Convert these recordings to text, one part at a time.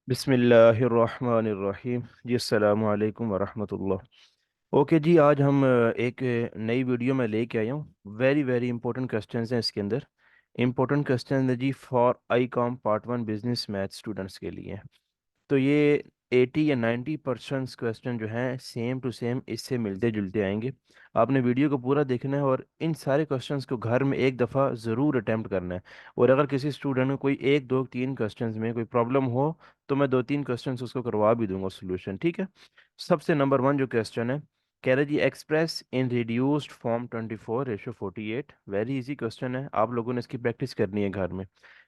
बिस्मिल्लाहिर्रहमानिर्रहीम जी अस्सलामु अलैकुम वरहमतुल्लाह। ओके जी, आज हम एक नई वीडियो में लेके आया हूँ। वेरी वेरी इंपॉर्टेंट क्वेश्चंस हैं इसके अंदर। इंपॉर्टेंट क्वेश्चन है जी for I com part one business math students के लिए। तो ये 80 या 90% क्वेश्चन जो हैं सेम टू सेम इससे मिलते जुलते आएंगे। आपने वीडियो को पूरा देखना है और इन सारे क्वेश्चंस को घर में एक दफ़ा ज़रूर अटेम्प्ट करना है। और अगर किसी स्टूडेंट को कोई एक दो तीन क्वेश्चंस में कोई प्रॉब्लम हो तो मैं दो तीन क्वेश्चंस उसको करवा भी दूंगा सोल्यूशन, ठीक है। सबसे नंबर वन जो क्वेश्चन है, कह रहे जी express in reduced form 24:48। Very easy question है, आप लोगों ने इसकी प्रैक्टिस करनी है घर में।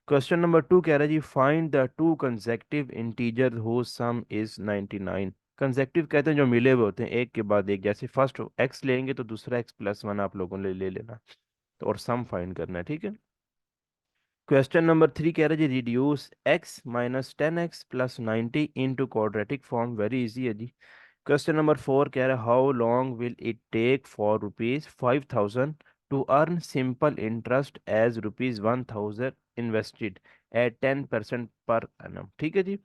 क्वेश्चन नंबर टू कह रहा है जी find the two consecutive integer whose sum is 99। Consecutive कहते हैं जो मिले हुए होते हैं एक के बाद एक, जैसे फर्स्ट एक्स लेंगे तो दूसरा x+1 आप लोगों ने ले लेना। तो और सम फाइंड करना है, ठीक है। क्वेश्चन नंबर थ्री कह रहा है जी reduce x-10x+90 into quadratic form. Very easy है जी। क्वेश्चन नंबर फोर कह रहा है how long will it take for rupees 5000 to earn simple interest as rupees 1000 invested at 10% per annum, ठीक है जी।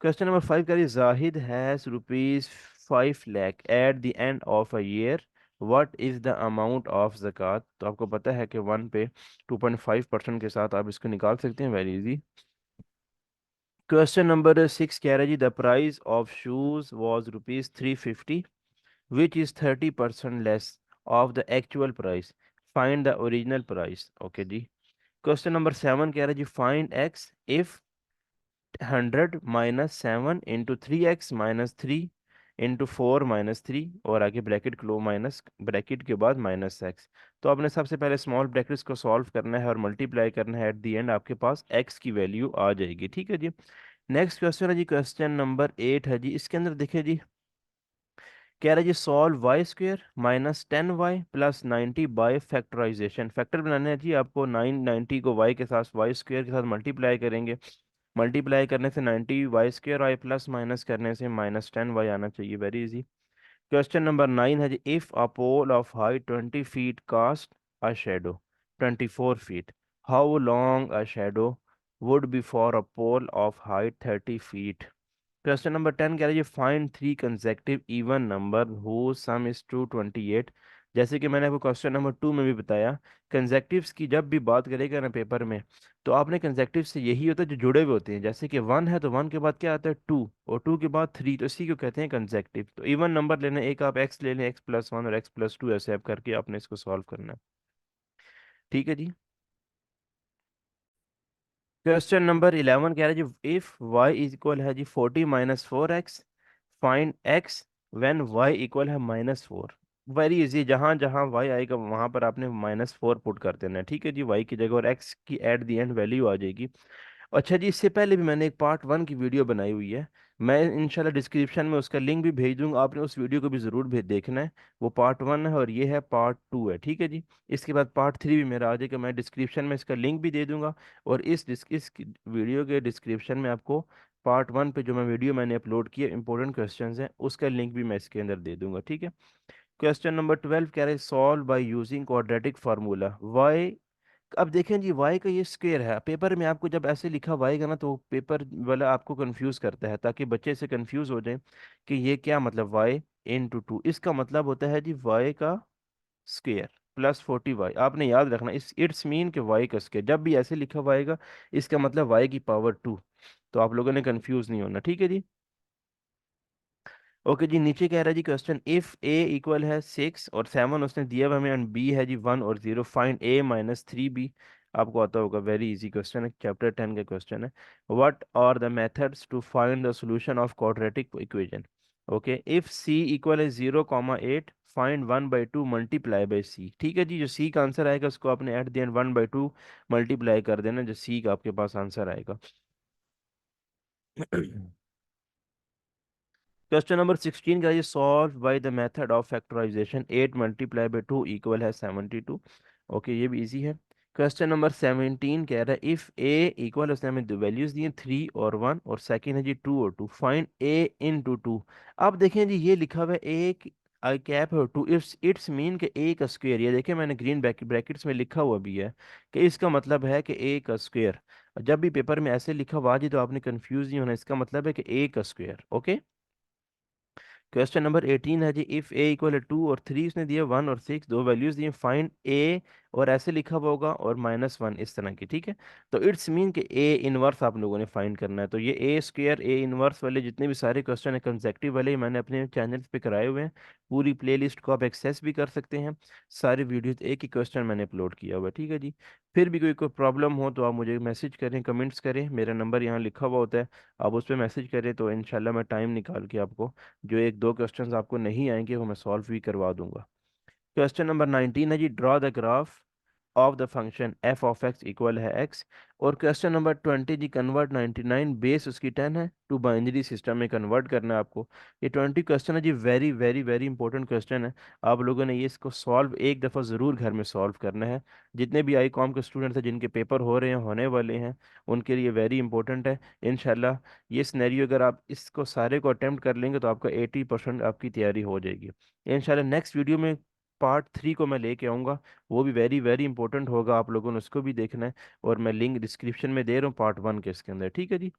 क्वेश्चन नंबर फाइव कह रही है Zahid has rupees 5 lakh at the end of a year, what is the amount of ज़कात। तो आपको पता है कि वन पे 2.5% के साथ आप इसको निकाल सकते हैं, very easy. Question number six कह रहा है जी the price of shoes was rupees 350 which is 30% less of the actual price, find the original price. Okay जी। क्वेश्चन नंबर सेवन कह रहा है जी फाइंड एक्स इफ 100 - 7 × 3x - 3 × 4 - 3 और आगे ब्रैकेट क्लो माइनस ब्रैकेट के बाद -x। तो आपने सबसे पहले स्मॉल ब्रैकेट्स को सॉल्व करना है और मल्टीप्लाई करना है, एट दी एंड आपके पास x की वैल्यू आ जाएगी, ठीक है जी। नेक्स्ट क्वेश्चन है जी क्वेश्चन नंबर एट है जी, इसके अंदर देखिए जी कह रहा है जी solve y² - 10y + 90 by factorisation. Factor बनाने हैं जी आपको, 990 को y के साथ y² के साथ मल्टीप्लाई करेंगे। मल्टीप्लाई करने से 90 y² आए, प्लस माइनस करने से -10y आना चाहिए, very easy. Question number nine है जी if a pole of height 20 feet cast a shadow 24 feet, how long a shadow would be for a pole of height 30 feet. Question number 10 कह रहा है जी find three consecutive even number who sum is 228। जैसे कि मैंने आपको question number two में भी बताया, कंसेक्टिव्स की जब भी बात करेगा ना पेपर में, तो आपने कंसेक्टिव से यही होता है जो जुड़े हुए होते हैं। जैसे कि वन है तो वन के बाद क्या आता है टू, और टू के बाद थ्री, तो इसी को कहते हैं कंसेक्टिव। तो इवन नंबर लेना, एक आप एक्स ले लें, x+1 और x+2, ऐसे आप करके आपने इसको सॉल्व करना है, ठीक है जी। क्वेश्चन नंबर 11 कह रहा है जी इफ y इज इक्वल है जी 40 - 4x, find x when y equal है -4। वेरी इजी, जहां जहां y आएगा वहां पर आपने -4 पुट कर देना है, ठीक है जी, y की जगह, और x की एट द एंड वैल्यू आ जाएगी। अच्छा जी, इससे पहले भी मैंने एक पार्ट वन की वीडियो बनाई हुई है, मैं इंशाल्लाह डिस्क्रिप्शन में उसका लिंक भी भेज दूंगा, आपने उस वीडियो को भी ज़रूर भेज देखना है। वो पार्ट वन है और ये है पार्ट टू है, ठीक है जी। इसके बाद पार्ट थ्री भी मेरा आ जाएगा, मैं डिस्क्रिप्शन में इसका लिंक भी दे दूंगा। और इस वीडियो के डिस्क्रिप्शन में आपको पार्ट वन पे जो मैं वीडियो मैंने अपलोड किया इंपॉर्टेंट क्वेश्चंस हैं उसका लिंक भी मैं इसके अंदर दे दूंगा, ठीक है। क्वेश्चन नंबर 12 कह रहे हैं solve by using quadratic formula y. अब देखें जी वाई का ये स्क्वायर है, पेपर में आपको जब ऐसे लिखा हुआ आएगा ना तो पेपर वाला आपको कंफ्यूज करता है, ताकि बच्चे से कंफ्यूज हो जाए कि ये क्या मतलब y/2, इसका मतलब होता है जी y का स्क्वायर +40y। आपने याद रखना इस इट्स मीन के y का स्क्वायर जब भी ऐसे लिखा हुआ आएगा इसका मतलब y⁻²। तो आप लोगों ने कंफ्यूज नहीं होना, ठीक है जी। ओके जी, नीचे कह रहा है जी क्वेश्चन इफ a इक्वल है 6 और 7 उसने दिया हुआ हमें, एंड b है जी 1 और 0, फाइंड a - 3b। आपको आता होगा, वेरी इजी क्वेश्चन है, चैप्टर 10 का क्वेश्चन है। What are the methods to find the solution of quadratic equation. Okay if c equal है 0, 8, फाइंड 1/2 मल्टीप्लाई बाई c। ठीक है जी, जो c का आंसर आएगा उसको आपने एट द एंड 1/2 मल्टीप्लाई कर देना, जो c का आपके पास आंसर आएगा। क्वेश्चन नंबर 16 का ये solve by the method of factorization 8 × 2 equal है 72। ओके ये भी इजी है। क्वेश्चन नंबर 17 कह रहा है इफ ए इक्वल, उसने हमें दो वैल्यूज दी हैं 3 और 1, और सेकंड है जी 2 और 2, फाइंड a × 2। अब देखें जी ये लिखा हुआ है एक आई कैप है 2, इट्स मीन के a का स्क्वायर, ये देखें मैंने ग्रीन ब्रैकेट्स में लिखा हुआ भी है कि इसका मतलब है कि a का स्क्वायर। जब भी पेपर में ऐसे लिखा हुआ आ जाए तो आपने कंफ्यूज नहीं होना, इसका मतलब है कि ए का स्क्वायर। ओके। क्वेश्चन नंबर 18 है जी, इफ ए इक्वल 2 और 3, उसने दिया 1 और 6, दो वैल्यूज दिए, फाइंड ए, और ऐसे लिखा हुआ होगा और -1 इस तरह की, ठीक है। तो इट्स मीन कि ए इनवर्स आप लोगों ने फाइंड करना है। तो ये ए स्क्वायर, ए इनवर्स वाले जितने भी सारे क्वेश्चन है कंसेक्टिव वाले, मैंने अपने चैनल पे कराए हुए हैं। पूरी प्लेलिस्ट को आप एक्सेस भी कर सकते हैं। सारे वीडियोज एक ही क्वेश्चन मैंने अपलोड किया हुआ है, ठीक है जी। फिर भी कोई कोई प्रॉब्लम हो तो आप मुझे मैसेज करें, कमेंट्स करें, मेरा नंबर यहाँ लिखा हुआ होता है। आप उस पर मैसेज करें तो इंशाल्लाह मैं टाइम निकाल के आपको जो एक दो क्वेश्चंस आपको नहीं आएंगे वो मैं सॉल्व भी करवा दूंगा। क्वेश्चन नंबर 19 है जी, draw the graph of the function F of X equal है एक्स। और क्वेश्चन नंबर 20 जी, कन्वर्ट 99 बेस उसकी 10 है टू बाइनरी सिस्टम में कन्वर्ट करना है आपको। ये 20 क्वेश्चन है जी, very very very important question है। आप लोगों ने ये इसको सॉल्व एक दफ़ा ज़रूर घर में सॉल्व करना है। जितने भी आई कॉम के स्टूडेंट्स हैं जिनके पेपर हो रहे हैं, होने वाले हैं, उनके लिए वेरी इंपॉर्टेंट है। इंशाल्लाह ये सिनेरियो अगर आप इसको सारे को अटेम्प्ट कर लेंगे तो आपका 80% आपकी तैयारी हो जाएगी। इंशाल्लाह नेक्स्ट वीडियो में पार्ट 3 को मैं लेके आऊँगा। वो भी वेरी वेरी इंपॉर्टेंट होगा, आप लोगों ने उसको भी देखना है। और मैं लिंक डिस्क्रिप्शन में दे रहा हूँ पार्ट 1 के, इसके अंदर, ठीक है जी।